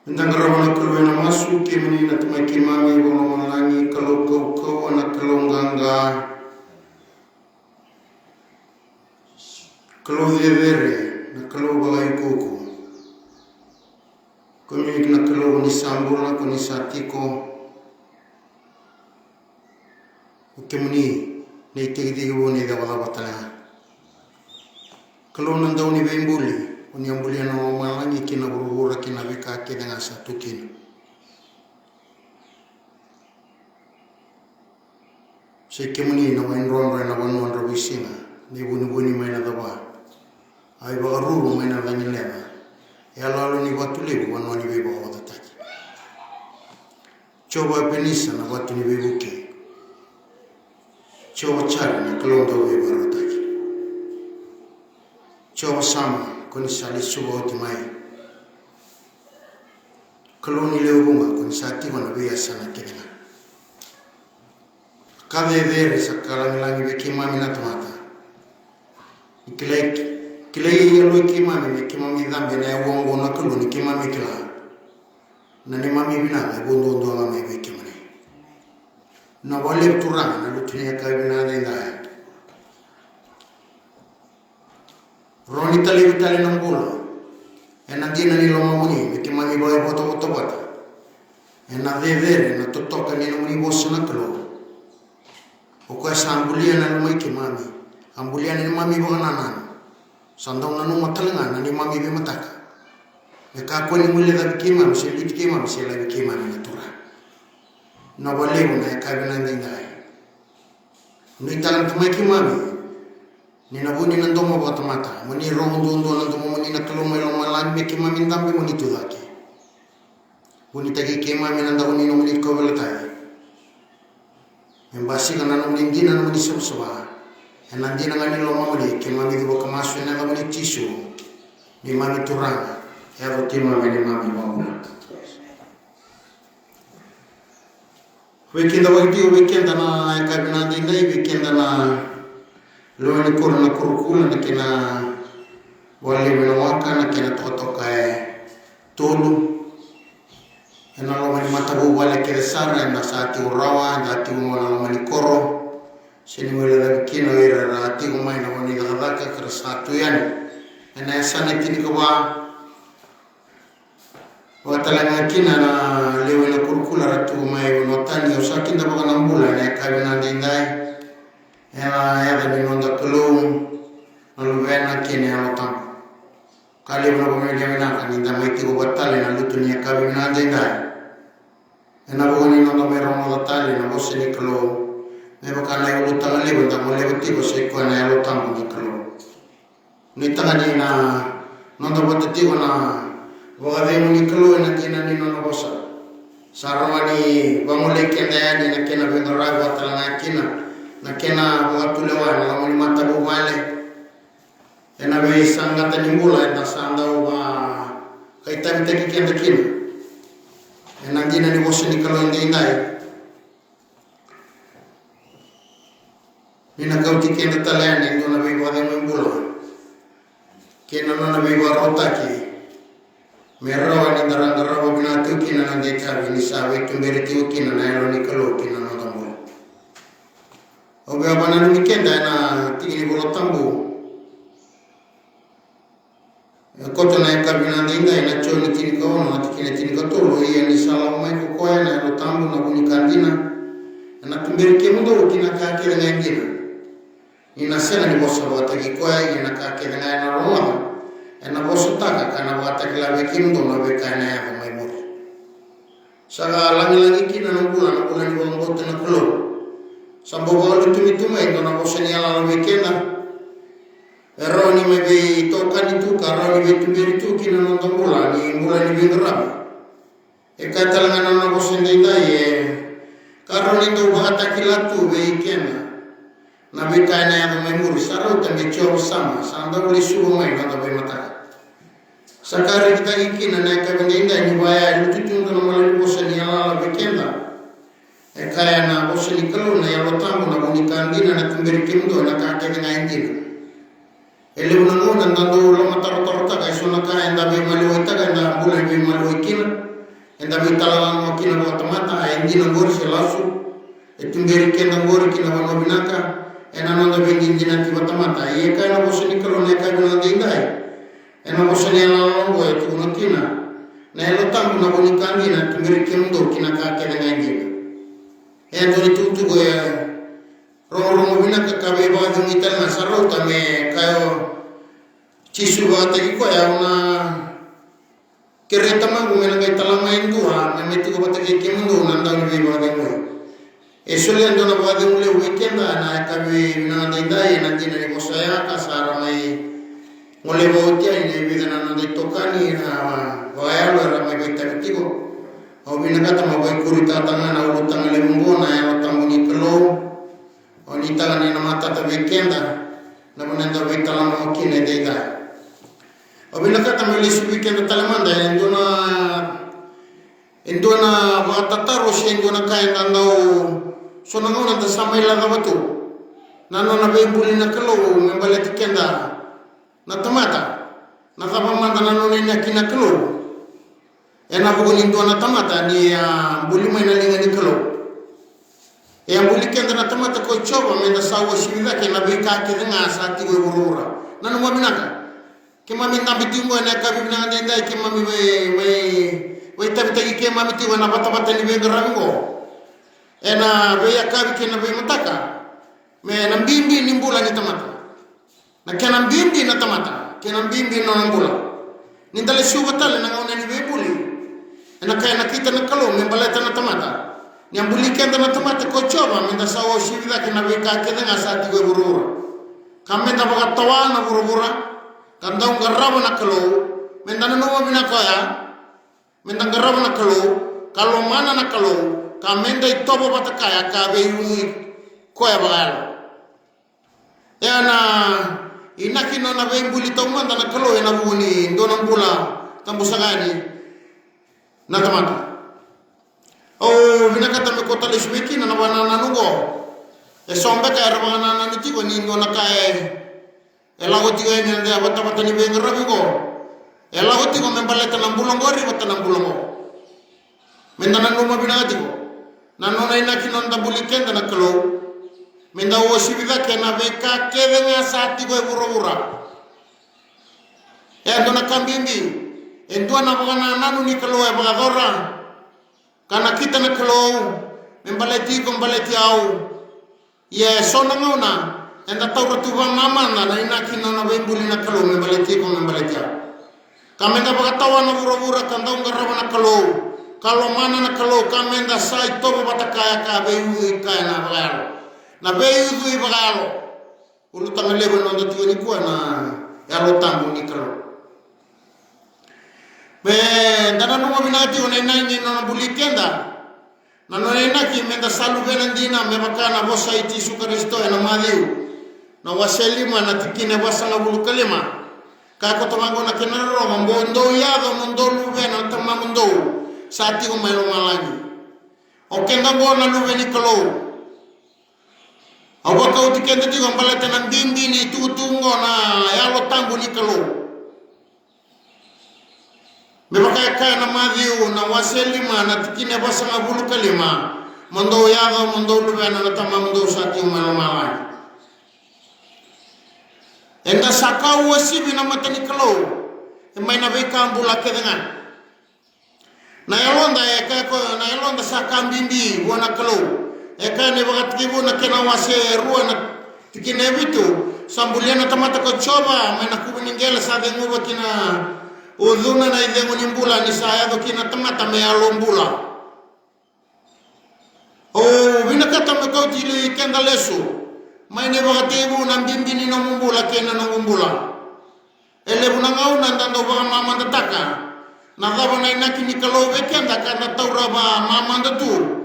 Tentang rawana keluar na masuk ke menina tumai kimami bono malangi kalau kau anak kalau gangga kalau devere na kalau bagai kuku kami na kalau ni sambula ko ni satiko ukemuni ni tigi boni da wala batala kalau nandau ni bembuli oni ambulia na malangi kina burubura kina beka ke dengan satu kina sekemuni na main ron na wanu andra wisinga ni buni main na daba ai baru main na bani leva ya lalu ni watu lebu wanu ni beba wata taki coba penisa na watu ni bebu ke coba cari na kelonda beba wata taki coba sama koni sali suba otimai koloni leo bunga koni sati wana biya sana kenga kave vere sakala milangi be kimami na tomata kilai yalo kimami be kimami dambe na wongo na koloni kimami kila na ni mami bina na bondo ndo mami be kimani na wale turanga na lutuni ka bina na Roni tali nambula, enandina ni loma muni, meki mami boy boto bata, enavevere na totoka ni muni bosa na kelo, okoe sa ambulia na lumai ki mami, ambulia ni mami boga nanan, sandong na numa talenga na ni mami be mataka, meka kweni mule da biki mami, se biti ki mami, se la biki mami na tura, na walewu na ekabe na ndingai, nuitalan tumai ki mami, nina buni nandomo bata mata muni rondo nandomo muni nakaloma lo malan me kema mindambe muni tudaki buni tagi kema minanda buni no muni ko belatai embasi kana no muni dina no muni sobsoba enandina ngani lo muli kema mi bo kamasu na muni tisu ni mami turanga ya rotima me mami mama weekend na kabina dinai weekend na lo ni kurna kurukula na kina wale menawaka na kina totoka tolu ena lo mani matabu wale kere sara na saati urawa na ati umona lo mani koro sini wale da kino ira na ati umai na mani gadaka kere satu yan ena sana kini kawa watalanga kina na lewe na kurukula ratu umai notani usakinda baka nambula na kabina dindai ya ni nonda kelung lalu vena kini alotam kali berapa media menaka ninda maiti ko batale na lutunya kabi na denda ena boni nonda mero mo batale na bosse ni kelo me bakana yo lutang le benda mo le beti ko se ko na alotam ni kelo ni tangani na nonda boti ko na wa ve ni kelo na kina ni nonda bossa sarwani bamule kenda ni na kena bendora batala na kina na kena waktu lewan na muni mata bo wale ena be sanga tanimula na sanga wa kaitan teki kenda kina ena dina ni bosse ni kalau ndai nina kau tikenda talene ndo na be wale mbula kena na be warota ki merrawa ni darang bina tu kina na deka ni sawe tumbere tu kina na ero ni kalau kina na obe abana ni kenda na tingini bolo tambu koto na kabina dinga ina choni tini ko na tini ko tolo iya ni sala mai ko ko na lo tambu na buni kandina na tumbere ke mundo kina ka ke na ngina ina sena ni boso wata ki ko ina ka ke na roma ina boso taka kana wata ki la be kindo na be kana ya mai mo saga langi kina na bulan ni bolong na kulo sambo bolu tumi na boseni ala wekenda eroni mebe toka ni tu karoni be tubiri tu kina no tambula ni mulani bindra e katalanga na boseni dai karoni do bahata kilatu be kena na bitana ya memuri saro tambe cho sama sanda boli subo mai na be mata sakari kita ikina na ka bendinda ni baya lututu no mulani boseni ala wekenda kaya na boseni kalau na yalo tamu na bunikandina na tumberi kimdo na kake na indina ele unango na ndando lo matarota kaya sona kaya nda be mali waita kaya nda ambula be mali waikina enda vitala mo kina mata endi nangor selasu etumberi kenda ngor kina wano binaka ena nanda bengi jina ti mata ye kana bosani kalo neka guna dindai ena bosani ala longo etu kina na elo tambu na boni kandi na tumberi kendo kina ka kena ngajina endo itu go ya romo binaka kabe ba dungi tala sarota me kayo cisu ba tagi ko ya una kereta mangu menangay talamay dua na may tigo patagay kimundo nandang ni bagay mo esuli ando na bagay mo le weekend na kami nanday nandina ni Mosaya kasara may mule bauti ay naibigan na nanday tokani na bagay alo may baitag tigo o binagata mabay kurita tanga na ulutang limbo na yalotang ni kalo o nita ni na mata ta weekend na mananda baitalang mo kinay Obinaka tamili weekend talamanda endona matataro si endona kaya nandau sonangau nanda samay lang batu nano na bembuli na kalo membalet kenda na tamata na kapamanda nano na kina kalo ena bugun endona tamata ni buli may nalinga ni kalo e buli kenda na tamata ko choba menda sawa sibida ke na bika ke nga sa tigo burura nano mabinaka Kemami nabi timu na kabi na ndai kemami we tabi tagi kemami timu na bata ni bengra ngo ena we akabi kena we mataka me nambimbi nimbula ni tamata na kena mbimbi na tamata kena mbimbi no nambula nindale subatale na ngona ni we buli ena kaya nakita na kalo me baleta na tamata ni ambuli kenda na tamata ko choba menda sawo shivida kena we ka kena ngasati we burura kamenda baga tawana burura Kandang garaba na kalo, mendana numa binakaya, mendang garaba na kalo, kalau mana na kalo, kamenda itobo batakaya kabe yui koya bagalo. Ya na inaki no na bembuli taumanda na kalo ena buni donang bula tambusagani na tamata. Oh binakata me kota liswiki na banana nugo. Sombe kaya banana nitigo ni ndona kaya Ela goti ko ni nda bata ni bengra bigo. Ela goti ko membaleta nambulongori bata nambulongo. Menda nanu mabinati ko. Nanu na ina kinonda bulikenda na kalo. Menda wo sibida kena beka kevenga sati ko burura. Endo na kambimbi. Endo na bana nanu ni kalo e bagadora. Kana kita na kalo membaleti ko membaleti au. Ye sonangona enda tau ratuwa mama na inaki na bembuli na kalo membaleti ko membaleti kamenda bagatawa na burabura kandau ngaraba na kalo mana na kalo kamenda sai tobo batakaya ka beyu kaya na bagalo na beyu bagalo ulutang lebo no ndati ni ko na yalo tambu ni kalo be dana no mabinati ona nai no bulikenda na no inaki menda salu benandina mebakana bosa iti sukaristo na madiu na waselima na tikine wasanga bulu kalima kako tomango na kenaro mambondo yago mondo luve na tamamundo sati ko melo malagi o kenda go na luve ni kalo awa kau tikende ti gombalata na bimbi ni tutungo na yalo tambu ni kalo mebaka kaya na madiu na waselima na tikine wasanga bulu kalima mondo yago mondo luve na tamamundo sati ko melo malagi Enda sakau wasibi na matani kalo. Emai na beka ambula kedengan. Na yalonda eka na yalonda sakam bimbi wana kalo. Eka ne bagat kibu na kena wase ruwa na tikine bitu. Sambulia na tamata ko choba mai na kubiningela sa dengu bakina uduna na idengu nimbula ni saya do kina tamata me alombula. Oh binakata me kau tili kenda lesu. Mai ne bagatibu nang bimbini no mumbula kena no mumbula. Ele bunangau nandando baga mama ndataka. Nakaba na inaki ni kalo bekenda kana taura ba mama ndatu.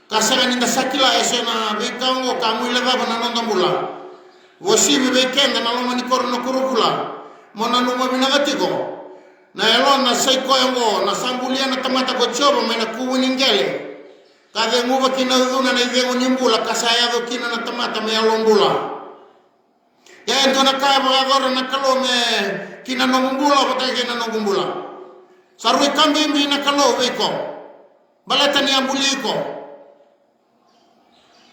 Kasanga ninda sakila esena bekango kamu ilaga bana nondambula. Wosibi bekenda na loma ni korno kurukula. Mona numa binagatiko. Na elon na saiko yango na sambulia na tamata ko choba mai na kuwiningele. Kade nguva kina uduna na idengo nimbula kasaya do kina na tamata me alombula. Ya ento na kaya bagadora na kalo me kina no mumbula bata kina no mumbula. Sarui kambimbi na kalo weko. balata ni ambuliko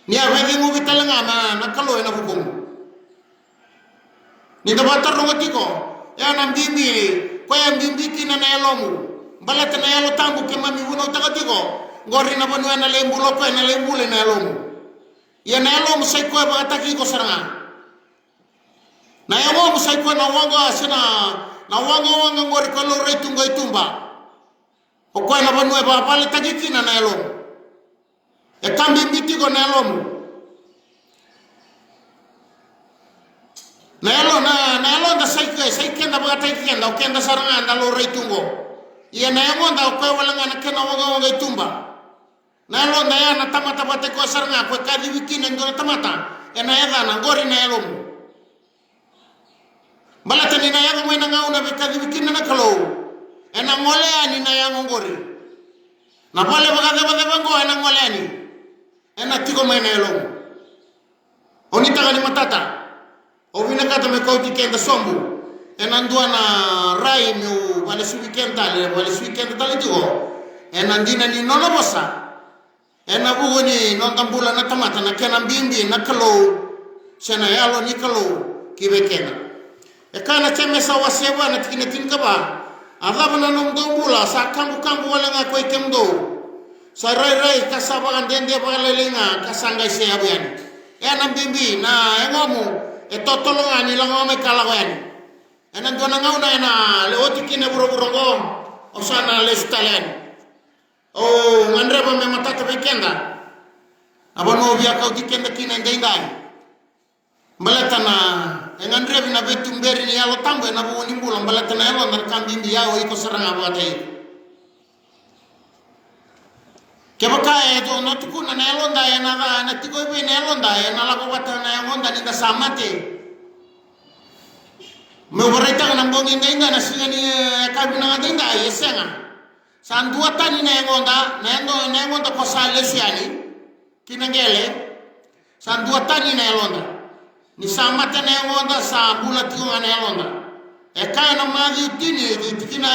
ni avegi mu vitalanga na kalo ena hukum ni dabata rongotiko ya na mbimbi kwa ya mbimbi kina na elomu balata na elo tambu ke mami wuno takatiko ngori na bonu na lembulo ko na lembule na elomu ya na elomu sai ko ba taki ko saranga na elomu sai ko na wanga asina na wanga ngori ko lo retungo itumba o ko na bonu ba pale taki kina na elomu e kambi mbiti ko na elomu na elo da sai kenda ba tai kenda o kenda saranga na lo retungo ya na emo da ko wala ngana kena wanga itumba na elo na ya na tamata bate ko saranga ko kadi wikine ndo tamata e na yaga na ngori na elo balata ni na yaga mo na ngauna be kadi wikine na kalo e na ngole ani na ya ngori na pale baga de bango e na ngole ani e na tiko mo na elo oni taga ni matata o vina kata me ko tikenda sombu e na ndua na rai meu wale su weekend tale tigo e na ndina ni nono bosa e na bugo ni non tambula na tamata na kena mbimbi na kalo sena yalo ni kalo kibekena e kana chemesa wasewa na tikine tinka ba adaba na nom dombula sa kambu wala nga ko ikemdo sa rai kasaba andende ba lelenga kasanga se abuyan e na mbimbi na ngomu e totolo ani langome kalawen enan dona ngauna ena le otikine buro-burongo osana le stalen o ngandre ba me matata bekenda abono via ka otikenda kina ndai mbalatana ngandre bina betumberi ni alo tambo na bo nimbula mbalatana elo ndar kambimbi yao iko saranga bwate kebaka e do no tukuna na elo ndai na tiko be na elo ndai na la ko batana ngonda ni kasamate me warita na mbongi ndenga na singani kabina ndenga yesenga sandua tani na ngonda ko sale siani kinangele sandua tani na londa ni samata na ngonda sa bula tiwa na londa e kana magi tini tikina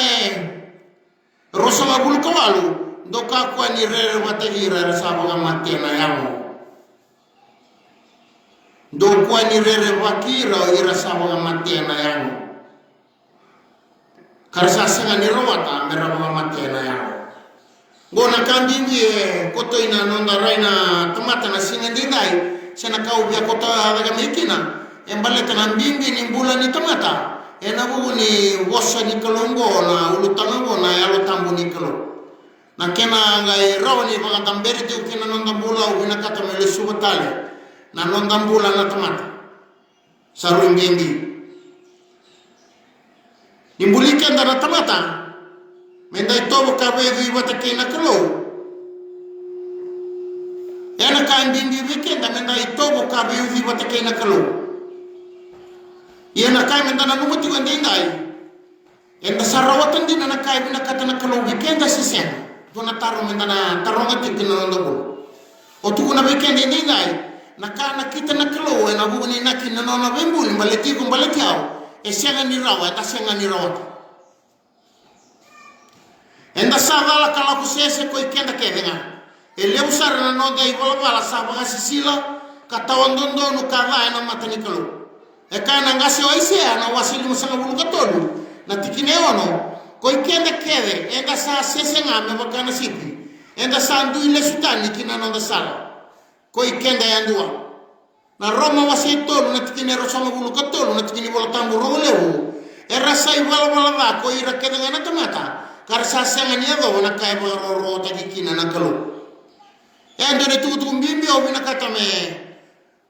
rosa bulu ko walu doka ko ni rere watagira sa baga matena yamo do kwa ni rere wakira ira sawa matena yangu karsa senga ni rawata mera matena yangu ngona kambingi koto ina nonda raina tamata na singa dingai sena kau bia koto daga mekina embaleta na mbingi ni mbula ni tamata ena bugu ni wosa ni kolongo na ulutango na yalo tambu ni kolo na kena ngai rawani baga tamberi tu kena nonda bula ubina kata mele subatale na nondambula na tamata saru ngengi nimbulike ndana tamata menda itobo kabevi watake na kalo yana ka ndingi weekend menda itobo kabevi watake na kalo yana ka menda na numuti wendingai enda sarawatan din na kai bina kata na kalo weekend asisen dona taro menda na taronga tikina ndabo otukuna weekend ndingai nakana kita nakalo na buni nakina nona bembul baleti ko baletiao e senga ni rawa ta senga ni rawa enda savala kala kusese ko ikenda kedenga e leusar na no dai bola bala sabaga sisila katawan dondo no kava na matani kalo e kana ngasi oise na wasili musanga bulu katolu na tikine ono ko ikenda kede enda sa sese ngame bakana sipi enda sandu ile sutani kina no sala ko ikenda yandua na Roma wasito na tikine rosama bulu katolu na tikine bola tambu rolewu e rasai wala ba ko ira kede na tamata karsa senga ni ado na kai bo ro ta kina na kalu endo ne tutu mbimbi o bina katame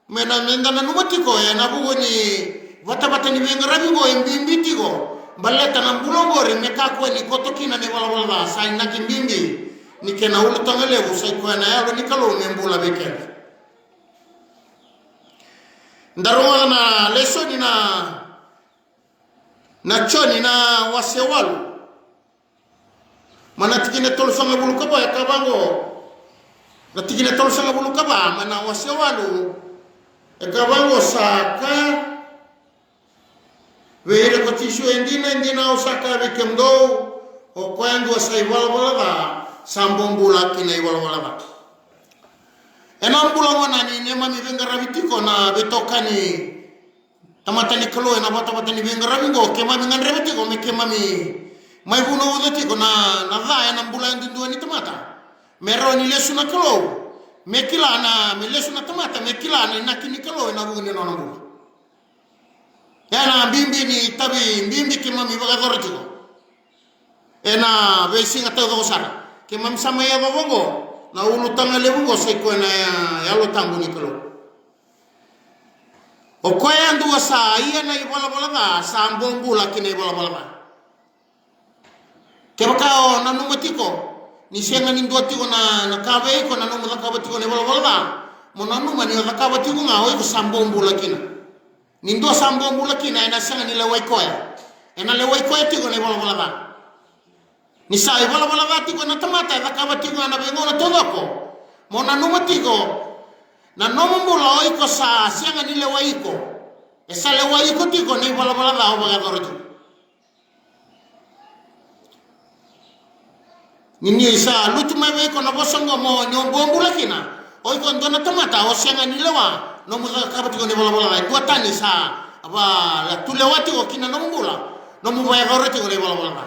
mena menda na numatiko ya na bugoni wata ni wenga rabigo mbimbi tiko baleta na bulongori meka ko ni kotokina ne wala ba sai na kimbimbi ni kena ulu tangale usai ko na ya ni kalu membula beke ndaronga na leso ni na choni na wasewalu mana tikine tol sanga bulu kaba ya kabango na tikine tol sanga bulu kaba mana wasewalu e kabango saka weire ko tishu endina osaka bikemdo o kwando sai wala sambombula kina wala ba enam bulan ni ne mami vengara vitiko na betokani tamata ni kalo na bata bata ni vengara vingo ke mami ngan revitiko me ke mami mai buno udati ko na dha enam bulan dindu ni tamata mero ni lesu na kalo me kila na me lesu na tamata me kila na kini kalo na buno no na yana bimbi ni tabi bimbi ke mami baga dortiko ena vesinga tado sara ke mami sama ya bongo na ulu tanga lebungo se ko na ya lo tangu ni kalo o ko ya ndu sa iya na ibola bola ba sa mbongu lakini ibola bola ba ke bakao na numatiko ni senga ni ndo tiko na kabe ko na numu ka tiko ni bola bola ba mo na numu ni ka ba tiko nga o ko sambombu lakini ni ndo sambombu lakini ina senga ni le wai ko ya ina le wai ko tiko ni bola bola ba ni sai bola bola ba tiko na tamata ka ba tiko na bengo na todoko mo na numatiko na nomo mula oiko sa senga ni le wai ko esa le wai ko tiko ni bola bola ba o ba dorito ni isa lutu mebe ko na bosongo mo nyombombu lakina oi ko ndona tamata o senga ni lewa no mu ka batiko ni bola bola dua tani sa aba la tulewati o kina no mbula no mu ba goreti ko ni bola bola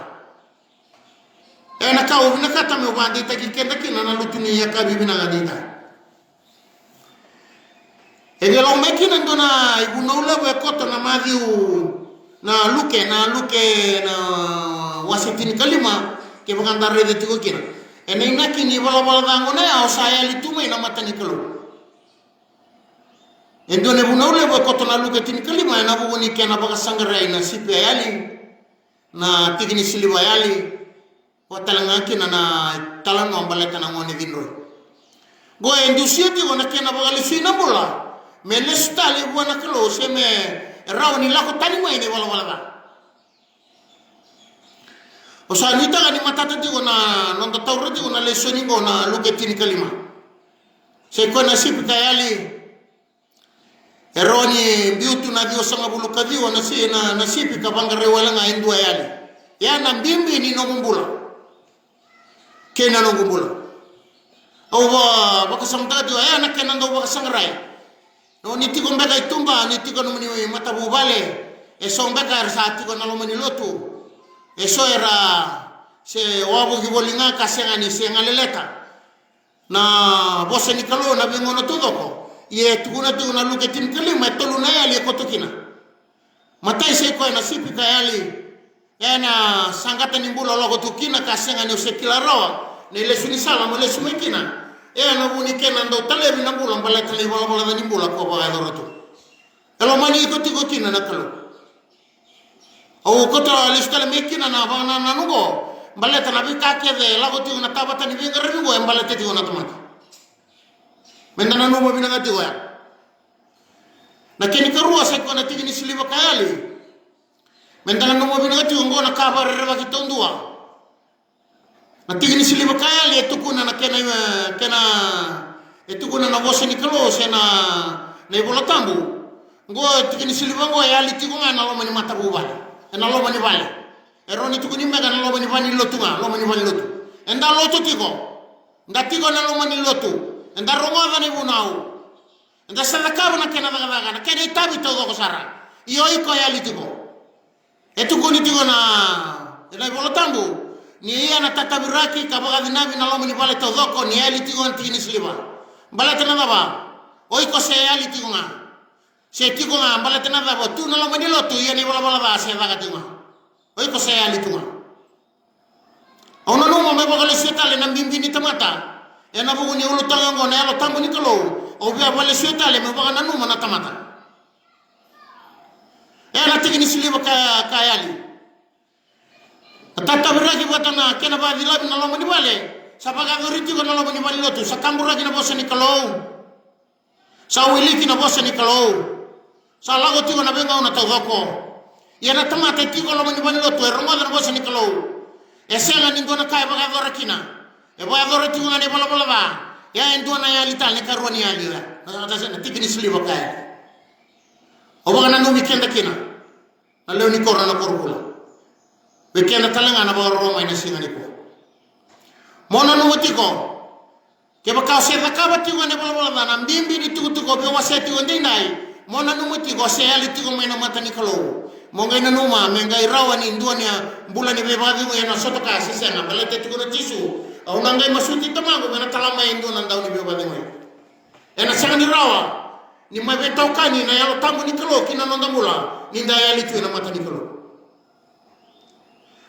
ena ka o na kata me wandi ta kenda kina na lutu ni ya ka bibina ngadita e de lo mekina ndona ibu no lewe ko to na madiu na luke na wasitini kalima ke bukan darre de tigo kina ena inaki ni bola bola dangone au saya lituma ina matani kalo endo ne bunaule bo kotona luke tin kalima na buguni kena baga sangara ina sipi ayali na tigini siliwa ayali watalanga kina na talano ambaleta na ngone dinro go endusia ti gona kena baga lisina bola mele stali buana kalo seme rawni lako tani mai ne bola bola ba o sa ni taga ni matata ti gona nonta tauro ti gona lesoni gona luke tin kalima se ko na sipi kayali eroni biutu na dio sanga bulu kadio na si na sipi kabanga rewala nga indua yali ya na mbimbi ni no ngumbula kena no ngumbula o baka samta dio ya na kena ndo baka sangrai no ni tiko mbeka itumba ni tiko no muni matabu bale eso mbeka arsati ko na lo mani lotu eso era se wabu gibolinga kasenga ni senga leleta na bose ni kalo na bingono tudoko ye tukuna luke tin kalima tolu na yali ko tokina matai se ko na sipi ka yali yana sangata ni mbulo logo tukina kasenga ni usekila roa ni lesuni sala mo lesumi kina yana buni kena ndo talebi na mbulo mbala tali wala wala ni mbulo ko ba doroto elo mani ko tiko kina na kalo o ko to aliskala mekina na bana na nugo mbala tanabi ka ke de lago tu na tabata ni binga rengo mbala teti ona tomata mendana no mo binanga ti goya na keni karua se ko na tigini siliba kayali mendana no mo binanga ti ngona kabar reba kitondua na tigini siliba kayali etukuna na kena etukuna na bose ni kalo se na bola tambu ngo tigini siliba ngo yali tigunga na lo mani matabu bale na lo mani bale eroni tukuni mega na lo mani bani lotunga lo mani bani lotu enda lotu tigo ndatigo na lo mani lotu enda ronga ni bunau enda salaka na kena daga na kena itabi to go sara iyo iko ya litiko etukuni tigo na ena bola tambu ni iya na tatabiraki kabaga dinabi na lo mani bale to doko ni ya litiko antini sliba bala tena baba o iko se ya litiko nga se tiko nga bala tena baba tu na lo mani lotu iya ni bola bola ba se daga tinga o iko se ya litiko ona no mo me bagale setale na mbimbi ni tamata ena bugu ni ulu tango na lo tambu ni kalo o bia wale setale me baga nanu mana tamata ena tigini siliba kayali tata beragi batana kena ba dilabi na lo mani bale sabaga goriti ko na lo mani bale lotu sakambura kina bosa ni kalo sa wili kina bosa ni kalo sa lago tigo na benga una tawako yana tamata tigo lo mani bale lotu rongo na bosa ni kalo esela ni ndona kay baga gorakina e boya goroti ngane bola bola ba ya ndona ya lital ne karoni ya lira na na tigini sliba kay o baga na no mi kenda kina na lew ni korona korbula be kenda talanga na ba roma ina singa ni ko mona no tiko ke baka se rakaba tiko ne bola na mbimbi di tuku tuku be waseti onde ndai mona no tiko se ali tiko mena mata ni kalo monga na numa menga irawa ni nduania mbula ni bebagi mo na soto ka sisena balete tiko no tisu au nangai masuti tamago mena talama indo na ndau ni bebagi mo ena sanga ni rawa ni mabe tokani na yalo tambu ni kalo kina nonda mula ni ndai ali tiko na mata ni kalo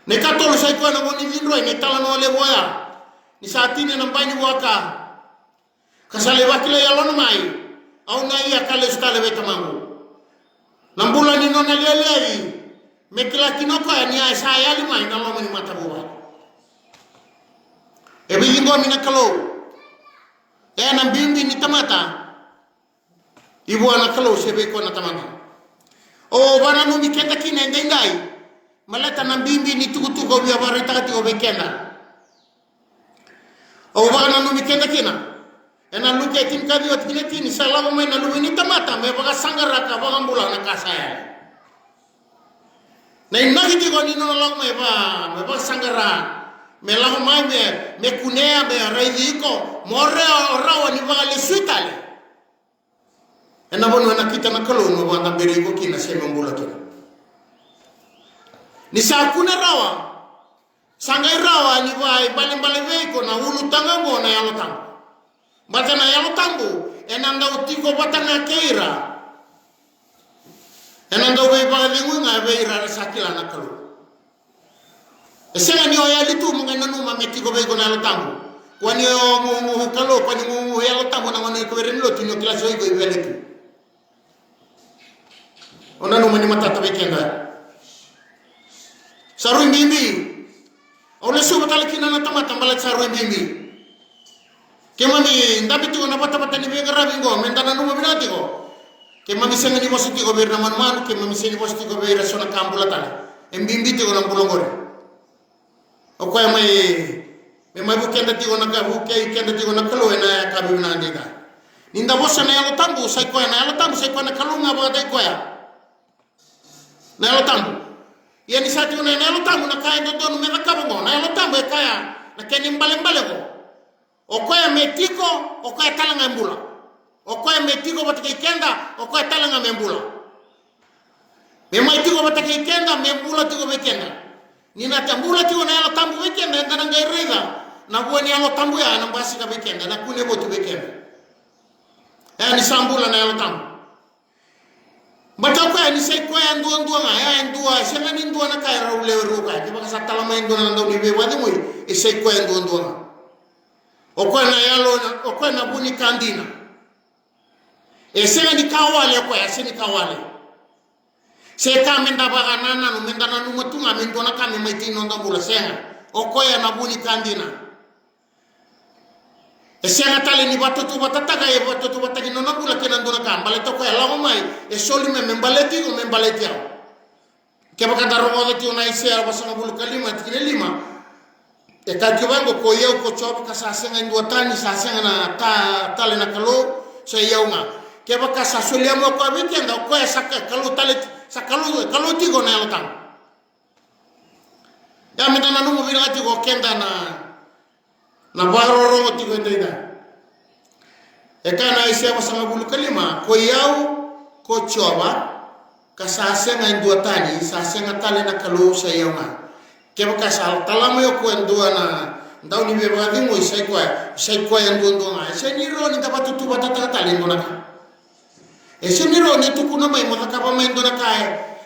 ne katolo sai ko na ngoni vindro ni talano le boya ni satine na mbani waka kasale wakile yalo mai au na iya kale stale betamango nambula ni nona lelei mekila kinoko ya ni asa yali mai na lo mani mata buwa ebi yingo mina kalo na mbimbi ni tamata ibu ana kalo sebe ko na tamata o bana no mikenda kine ndai malata na mbimbi ni tukutuko bia barita kati o bekenda o bana no mikenda kina ena luke tin kadi ot kine tin salamu mai na lumini tamata me baga sangara ka baga mbula na kasaya na inagi ti ko ni no long me baga sangara me la mai me kunea me reidiko morre rawa ni baga le suitale ena bono na kita na kalo no banda beriko kina se mbula kina ni sa kuna rawa sangai rawa ni vai bale veiko na ulu tanga mo na yalo tanga batana yalo tambu enanda utiko batana keira enanda we balingu nga beira sakila nakalu esena ni oyali tu mungena numa metiko be gona yalo tambu kwani mu kalo kwani mu yalo tambu na ngone ko beren lo tinyo kila soy go ibeletu ona no mani matata be kenga saru mbimbi ole subatala kinana tamata mbalat saru mbimbi kemami ndabi tu na pata ni begara bingo mendana no mabinati ko kemami senga ni wasiti ko berna man kemami sengi wasiti ko bera sona kambula tala embimbi ti ko na bulongore o ko me mai bukenda ti ko na ka buke kenda ti ko na kalo na ka bibna ndika ninda bosa na yalo tambu sai ko na yalo tambu sai ko na kalunga ba dai ko ya na yalo tambu yani sati na yalo tambu na kaya ndo me na kabongo na yalo tambu e kaya na keni mbale ko okoya metiko okoya talanga mbula okoya metiko batake kenda okoya talanga mbula memai tiko batake kenda mbula tiko bekenda nina tambula tiko na yalo tambu bekenda ndana ngairega na boni yalo tambu ya na basi ka bekenda na kune botu bekenda ni sambula na yalo tambu batako ni sai ko ya nduwa ya nduwa sema ni nduwa na kaira ule ruka ke baka sa talama nduwa na ndo ni be wadi moy e sai ko ya nduwa okwana yalo okwana buni kandina esena ni kawale ko eseni kawale se kamenda baganana no mendana no mutunga mendona kame maitino ndambula senga okoya na buni kandina esena tale ni batoto batataga e batoto batagi no nabula kena ndona kambale to ko yala mai e soli me membaleti ko membaleti ya ke baka daro ti ona ise ala basanga bulu kalima tikile lima e kakiwango ko yeu ko chobo ka sasenga ndua tani sasenga na tale na kalo so yeunga ke baka sasulia mo ko weekend ko saka kalo tale sakalu kalo tigo na yotang ya metana no mo vira ti ko kenda na baro ro ti ko ndida e kana ise basanga bulu kalima ko yau ko choba ka sasenga ndua tani sasenga tale na kalo so yeunga keba kasal talamo yo ko ndua na ndau ni beba di mo sai ko ya ndua nga se ni ro ni tapatu tu batata tali ndona ka e se ni ro ni tu kuno mai mo ka pa mai ndona ka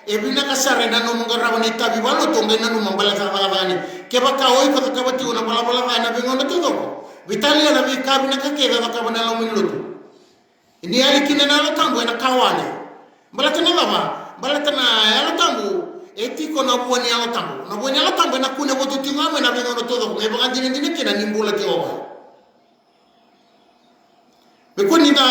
e bina ka sare na no mo ngara ni tabi walo to ngena no mambala ka bala ni keba ka oi ko ka bati una bala na be ngono to ko vitalia na bi ka bina ka ke da ka bana lo min lutu ini ali kinana lo tambo na kawane bala tana ya lo tambo eti ko na buoni ala tambo na kune botu tinga me na bengo todo e baga dine kena nimbula ti oba be ko ni da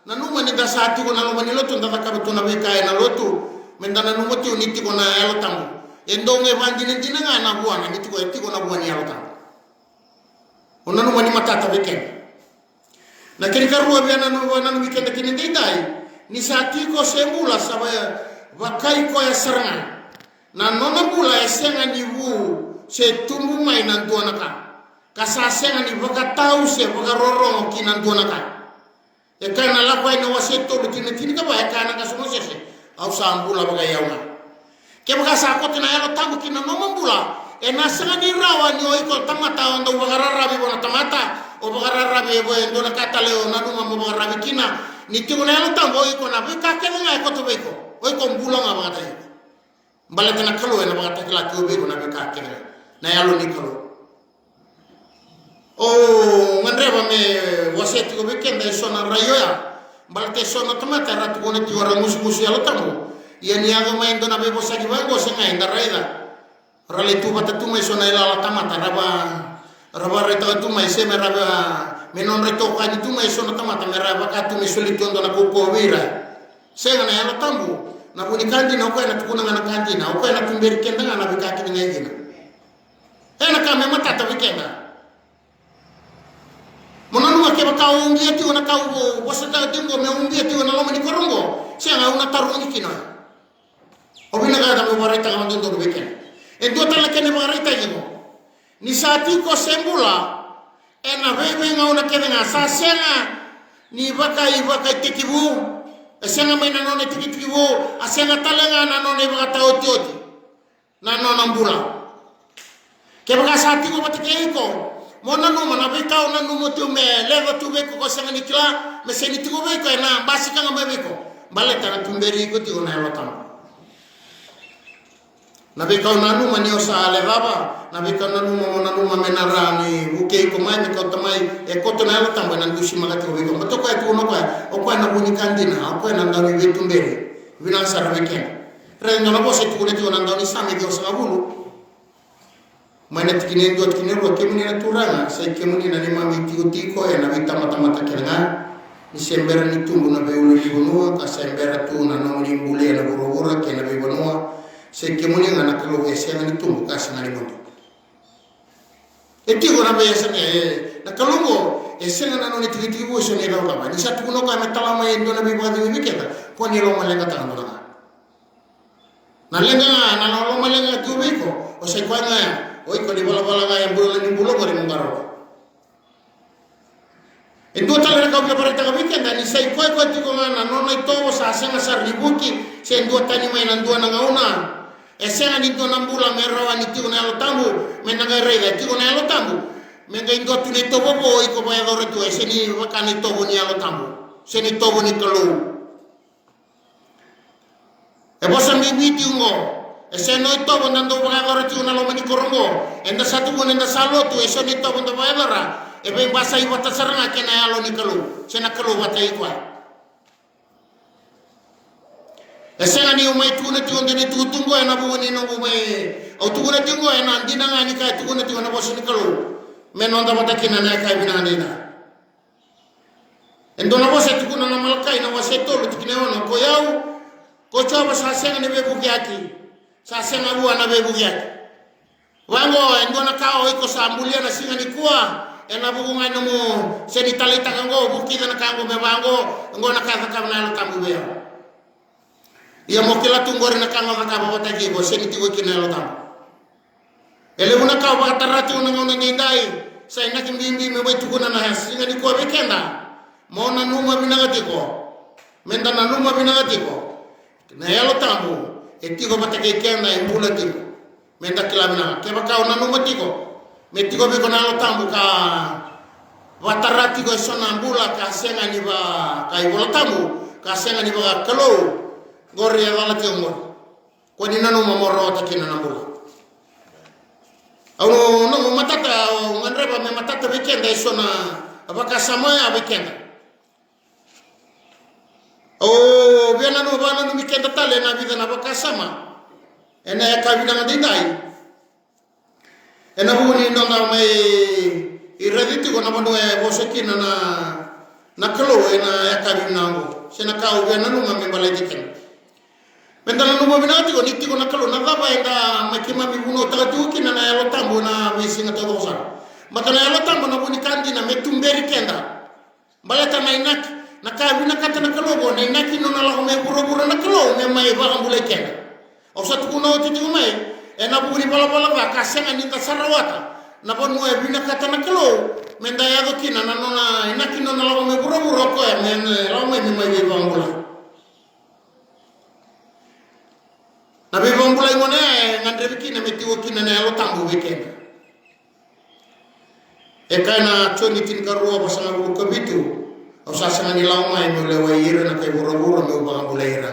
na numa ni da sati ko na lo mani loto nda ka beto na be kai na loto menda na numa ti uniti ko na ala tambo e ndonge bandine nga na buana ni ti ko na buoni ala tambo ona numa ni matata be ken na keni karuwa be na no weekend kini dai ni sati ko semula sabaya wakai ko ya seranga na nona bula esenga ni wu se tumbu mai na duana ka kasasenga ni baka tau se baka rorong kinan tuana ka e kana la kwa ina waseto bitine tini ka ba e kana ka sumo sese au sambula baka yauna ke baka sa ko tina yalo tangu kinan no mambula e nasanga ni rawa ni oiko tamata ondo baka rarabi bona tamata o baka rarabi bo ndona kata leo na numa mo baka rabi kina ni tuna yalo tangu oiko na bika ke nga ko to beko oiko mbula nga baka tayi balata na kalo na baka takla ko beko na bika ke na yalo ni kalo oh nganreba me waseti ko weekend ay sona rayo ya balte sona tamata ratu ko nati ora musu ya lotamu yani yago mai ndona bebo sagi bango senga inda raida rale tu bata tu mai sona ila tamata raba reta tu mai se me raba menon reto ka tu mai sona tamata me raba ka tu mai soli tondo na ko vira senga na yalo tambu na buni kandi na ko na tukuna na kandi na ko na tumberi kenda na bikaki ni ngina ena ka me mata ta weekend monanu ke baka ungia ti ona ka wasata tingo me ungia ti ona lomo ni korongo sianga una tarungi kino obina ga da mo barita ka mandondo beken e do tala ke ne barita yimo ni sati ko sembula ena bebe nga una ke nga sasenga ni baka tikibu esenga mai na none tikibu asenga talenga na none baka taoti na nona mbula ke baka sati ko batike ko mona no mana be ka ona no moto me leva tu be ko sanga ni kla me se ni tu be ko na basi ka ngame be ko baleta na tumberi ko ti ona lo tam na be ka ona no mani osa le baba na be ka ona no mona no mena rani buke ko mai ko tamai e ko to na lo tam na ndushi magati ko be ko to ko tu no ko o ko na buni kandina o ko na ndani be tumberi vina sara be ken re no bo se tu ne ti ona ndani sami di osa bulu mana tikine dot kine ro kemuni na turanga sai kemuni na ni mami tiko e na vita mata kenga ni sembera ni tumbu na beulu ni bonua ka sembera tu na no ni mbule na borobora ke na be bonua sai kemuni na kalo ese na ni tumbu ka sanga ni mondo e tiko na be ese na kalongo ese na no ni tiki bo so ni ro ka ni sa tu no ka metala mai ndo na be ba di biketa ko ni lo malenga tango na lenga na lo malenga tu biko o sai kwa na oi ko di bola-bola nga yang bulo gore mungaro endo tala ka para ta weekend ani sai ko ti ko na no ito sa senga sa ribuki se endo tani mai nan dua na ngauna e senga ni to nambula merawa ni ti ko na lo tambu men na rega ti ko na lo tambu men ga endo tu ni to bobo iko ba gore tu e se ni wakani to boni lo tambu se ni to boni kalo e bosa mi biti ngo ese no ito bondando bagaro ti una lo mani korongo enda satu bon enda salo tu eso ni to bondo bagara e ben basa i bata saranga ke na alo ni kalu se na kalu bata i kwa ese ani o mai tu na ti onde ni tu tungo na bo ni no bo mai o tu na tingo na ndina ngani ka tu na ti na bo ni kalu men onda bata kina na ka bina ndina endo na bo se tu na malka ina wa se to lu ti kine ono ko yau ko choba sa senga ni be bu yaki sa senga bua na bebu ya wango endo na kao iko sambulia na singa ni kuwa ena bugu ngano mo se di talita kango buki na kango me wango ngo na kaza kamna lo tambu be ya mo kila tungori na kango na kabo batagi bo se ni tigo kina lo tambu ele una kao ba tarati una ngona ngindai sa ina kimbimbi me wetu kuna na singa ni kuwa bekenda mo na numa binagati ko menda na numa binagati ko na ya lo tambu etiko batake kenda embula tiko menda kilamina ke baka ona no matiko metiko be kona lo tambu ka watarati go sona mbula ka senga ni ba kai bola tambu ka senga ni ba kalo gore ya wala ke ngor ko ni nanu mamoro ta kina nambula au no matata nganreba me matata be kenda sona baka samoya be kenda oh biana no bana no mikenda tale na vida na baka sama ena ya kabina ngadai ena buni no na mai irediti ko na bondo e bosokina na kalo ena ya kabina ngo sena ka u biana no ngame balai diken bendala no mabinati ko niti ko na kalo na baba enda makima mi buno tagatuki na ya lotambo na mesinga to dosa makana ya lotambo na buni kandi na metumberi kenda balata na inaki na ka bina kata na kalogo na inaki no na la me buro na kalo me mai ba ambule kena o sa tu no ti mai e na buri bala ba ka senga ni ta sarawata na pon mo bina kata na kalo menda ya go kina na nona ina kino na lawo me buro ko ya men lawo me mai bangula na be bangula ngone ngandre kina me tiwo kina na lo tambu weekend e kana choni tin karuwa pasanga ko bitu o sasanga ni lawo mai me le waira na kai buro me bangula ira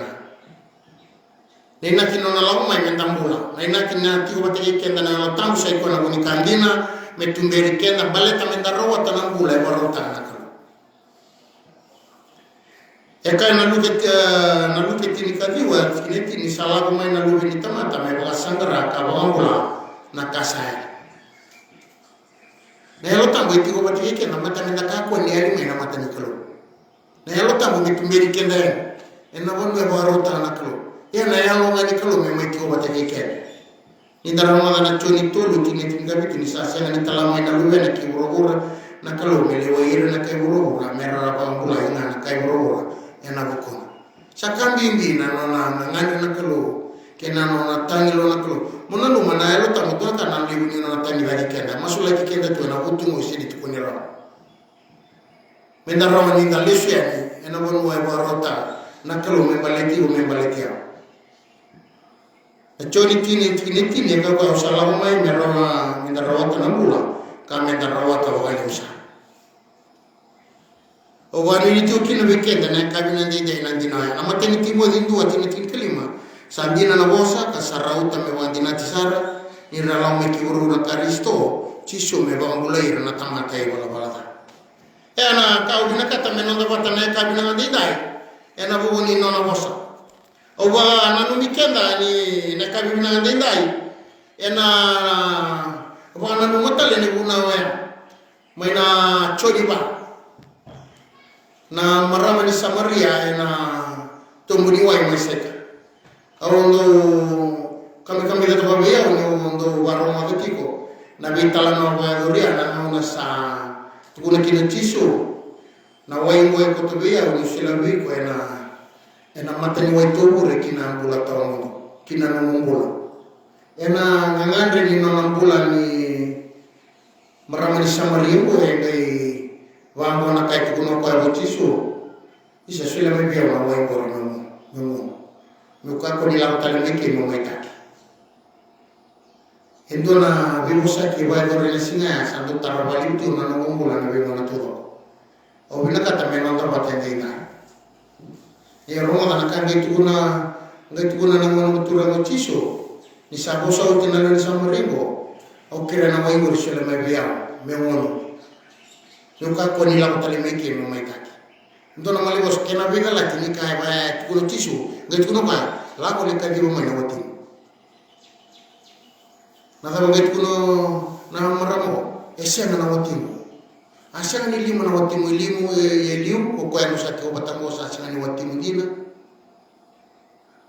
nina kino na lawo mai mentambula nina kina tiwo batike kenda na lo tambu sai ko na buni kandina metumberi kenda baleta mendarowa tanambula e barota nakalo e kai na luke tini kadiwa kineti ni salago mai na luke ni tamata me bala sangara ka bangula na kasaya na lo tambo itiko batike kenda mata menda ka ko ni ali me na mata ni kalo na lo tambo metumberi kenda e na bongo e barota nakalo ya na yalo ngani kalo me itiko batike kenda indara mwana na choni tolu kini tingabi tuni sasa na talama na luwe na kiburura na kalo melewa ira na kiburura mera pangula ina na kiburura yana bukona sakambi mbi na ngani na kalo kena na tangilo na kalo mona no mana elo tamu to ta na libu ni na tangi bagi kenda masula kenda to na utungo sidi tukunira mendara wani ngalesia ni ena bonu wa barota na kalo membaleti Choni tini ka ko salamu mai merona mindarawata nambula ka mindarawata wajusa o wani itu kina weekend na kabina ndide nandina amateni timo dindu atini kelima sandina na bosa ka sarauta me wandina tisara ni ralau me kiuru na karisto ciso me bangulai na tamata e wala balata ena ka ubina kata menonda batana kabina ndidai ena bubuni nona bosa oba nanu mikenda ni na kabina ndendai ena oba nanu motale ni buna wa maina chodiba na marama ni Samaria ena tombuni wa meseka awondo kami da tabia ondo waroma kitiko na bitala no wa doria na no sa tukuna kinatiso na waingo ko tabia ni silabi ko ena matani waitobu re kina ambula tawango kina nambula ena ngangandre ni nambula ni maramani Samaria ngai wango na kai tukuno kwa botiso isa sila me bia wa waingo no ka ko ni la tale meke mo meta endona bimusa ki wa do re singa sandu tarabali tu na nambula na be mona todo o bina kata me nanda batende ina e roma na kan ngai tukuna na mwana mutura motiso ni sabo sa utina na Samaria o kira na waingo sila me bia me wono yoka ko ni la tale meke mo meta ndona mali bos kena bega la tini kai ba tukuna tisu ngai tukuna ba la ko le kadi mo mai wati na ka ngai tukuna na maramo esena na wati asang ni lima na wati mo limu e liu ko ko ano sa ko batamo sa asang ni wati mo dina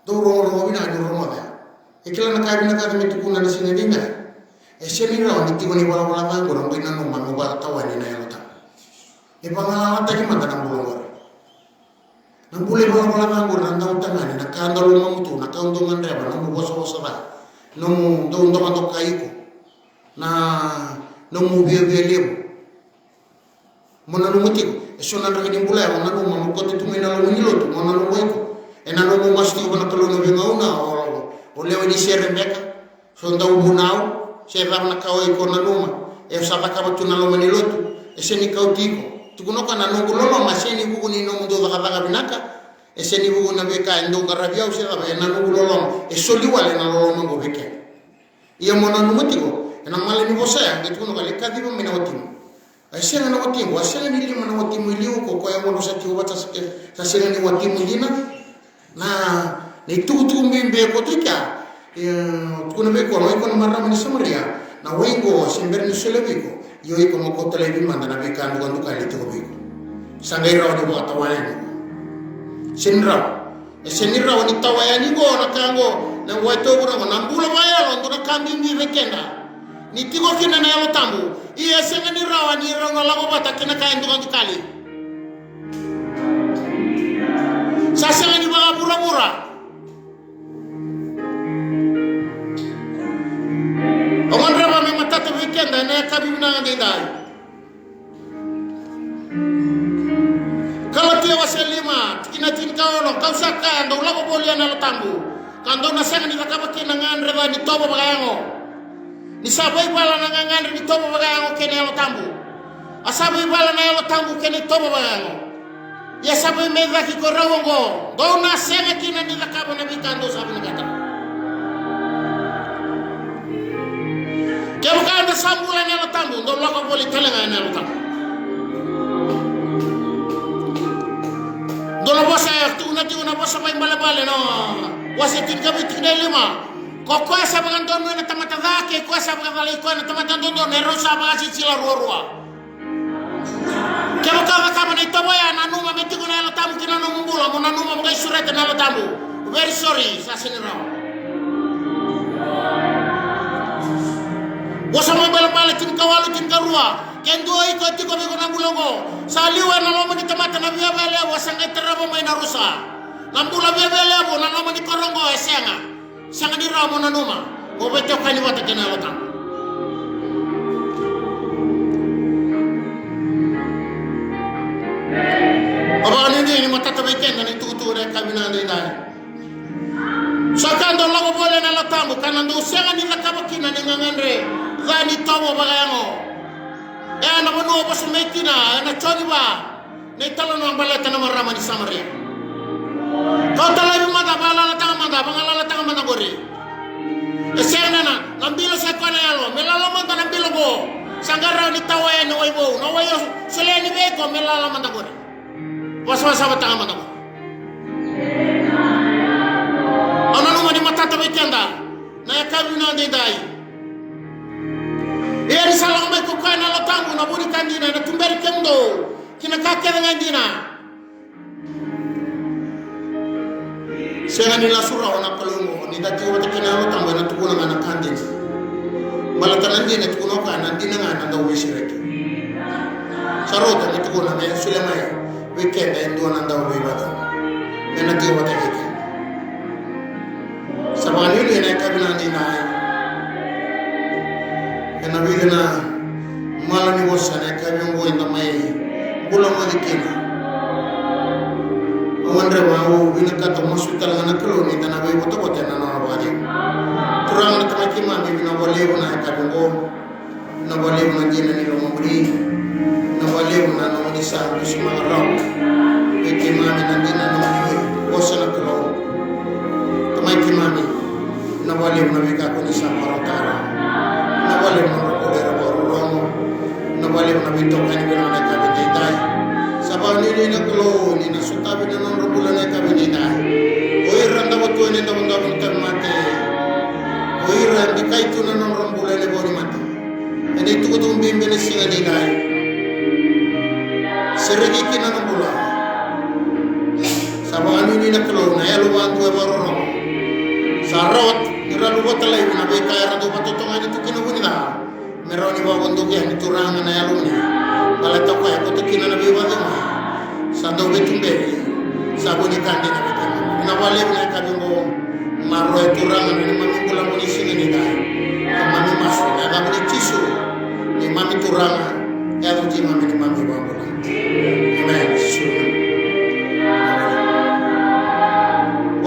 do ro bina do ro ma e kila na ka bina ka me tukuna na sina dinga eseni ra ni tikoni wala wala ba ngoro ngina no ma mo ba tawani na yota e pangala ta ki mata na bulo nang bule wala wala ba ngoro nang tangani na ka ndalo mamutu na ka ndo ngandre ba no mo boso ba no mo ndo ma kaiko na no mo bia lemo mona no mutiko eso na ndaka dimbula mona no mama ko tumina lo ngilo to mona no moiko ena no mo masti ko na tolo no bengauna o lewe di sere meka so ndaw bunau se va na kaoi ko na luma e sa ba ka tuna lo maniloto ese ni kautiko tukuno kana no lolo maseni buku ni no ndo ka ka binaka ese ni buku na beka ndo garabia o se ba na no lolo e so liwale na lolo ngo beke iya mona no mutiko ena male ni bosa ya tukuno ka le kadibo mina otimo asena na watimu asena ni lima na watimu iliu ko ko yamono sa tiwa ta asena ni watimu dina na ni tutu mimbe ko tika kuna me ko no ko marama ni Samaria na wengo simber ni selebiko yo iko mo ko tele bi manda na be kan ko nduka li to biko sangai raw ni bota wani senira wani tawayani go na kango na waito bura na mbula maya ndo na kambi ni rekenda ni tigo kina na yalo tambu iya senga ni rawa ni rongo lago bata kina ka ndo kali sasa ni baga pura oman raba me matata weekend na na kabibna ngidai. Kalau tiawa selima tina kau no kau saka ndo lago bolia na latambu. Kando na senga ni takabaki nangan reba ni tobo bagayango. Ni sabai bala nangan ni tobo bagayango kene latambu. Asabai bala na latambu kene tobo bagayango. Ya sabai meza ki korawongo. Do na senga kina ni takabo na bitando sabi ngata. Kau kan sambula na latambu ndo lago boli telenga na latambu. Dona bosa tuna bosa pa imbalabale no wase tinga bitina lima ko sa bangan don na tamata dake ko sa bangan dali ko na tamata don ne rosa ba si sila ruwa kemo ka na ito boya na numa meti ko na tamu kina no mumbulo mo na numa mo kay surete na tamu very sorry sa sinira bosa mo balabale tinga walu tinga ruwa kendo iko tiko be ko na bulongo saliwa na lomo ni tamata na biya bale wasanga terabo may narusa nambula biya bale bo na lomo ni korongo esenga sanga ni ramo na numa o beto kani wata kena lota aba ni matata be kenga ni tutu re kabina ni dai sakando logo bole na latambu kanando senga ni lakabakina ni ngangandre gani tobo bagayango na bono bos metina na choniba ne talo no balata na marama ni samare kau tala bi mata bala la tanga mata bangala la tanga mata gori esena na nambilo sa kona yalo melala mata nambilo go sangara ni tawaye no waibo no wayo seleni be ko melala mata gori waswasa tanga mata go ana no mani mata to be kenda na kabina de dai Eri salang mai kukai na latangu na buri kandina na tumberi kendo kina kakera ngandina. Senga ni lasura ona kalungo ni dati wata kina latangu na tukuna ngana kandina. Balata nandina tukuna ka nandina ngana nda uwishireki. Sarota ni tukuna na sulemaya weekend endo nanda uwibada. Mena tiyo wata hiki. Sabani yun na kabina ni nae. Na vile na mala ni wosa na kabiongo inda mai bula madikina awandre wa wina kata masuta na kilo ni tana be boto boto na na wadi turang na tamaki mami na wale na kabiongo na wale na jina ni lo mabri na wale na no ni sa kusima raw eke mami na jina no ni wosa na kilo tamaki mami na wale na beka ko ni sa marotara na wale na kolera boromo na wale na bito kani bina na kabite dai sabani ni na klo ni na sutabi na non robula na kabite dai oi randa watu ni na bunda bunta mate oi randa kai tu na non robula le bori mate ene tu ko tumbi mbele singa ni dai seregi kina na bula sabani ni na klo na yalu wantu e boromo sarot iralu watalai na be kaya rado patotonga ni tukina bunida meroni wa bondo ke ni turanga na yaluni bala toko ya kotukina na be wadama sando betumbe sabuni kandi na betum na wale na kabingo maro turanga ni mamingula muni singa ni dai mami masu na gamni tisu ni mami turanga ya ruti mami wa bola amen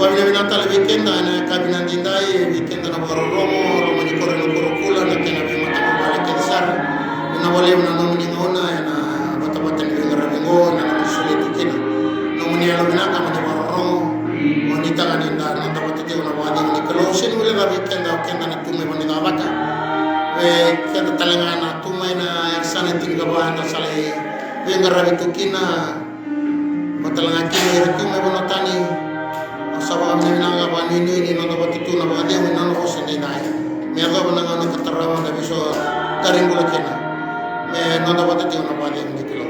wabina bina tala weekend na kabina ndindai weekend na boromo romo ni koreno korokula na kena be mata bala kensar na wale na nomu ni ngona na bata ni ngara ngona na musuli tukina nomu ni ala bina kama ni boromo oni tanga ni nda na tabata te na wadi ni koloshen wale na weekend na kenda na tume bani na bata we kenda talanga na tume na sana tinga ba na sale be ngara tukina matalanga kini tume bonotani sawa amne nanga bani ni no dapat itu na bade mo nang ko sa dinay me aga nang ano katarawa na biso karing bulakena me no dapat itu na bade mo dikilo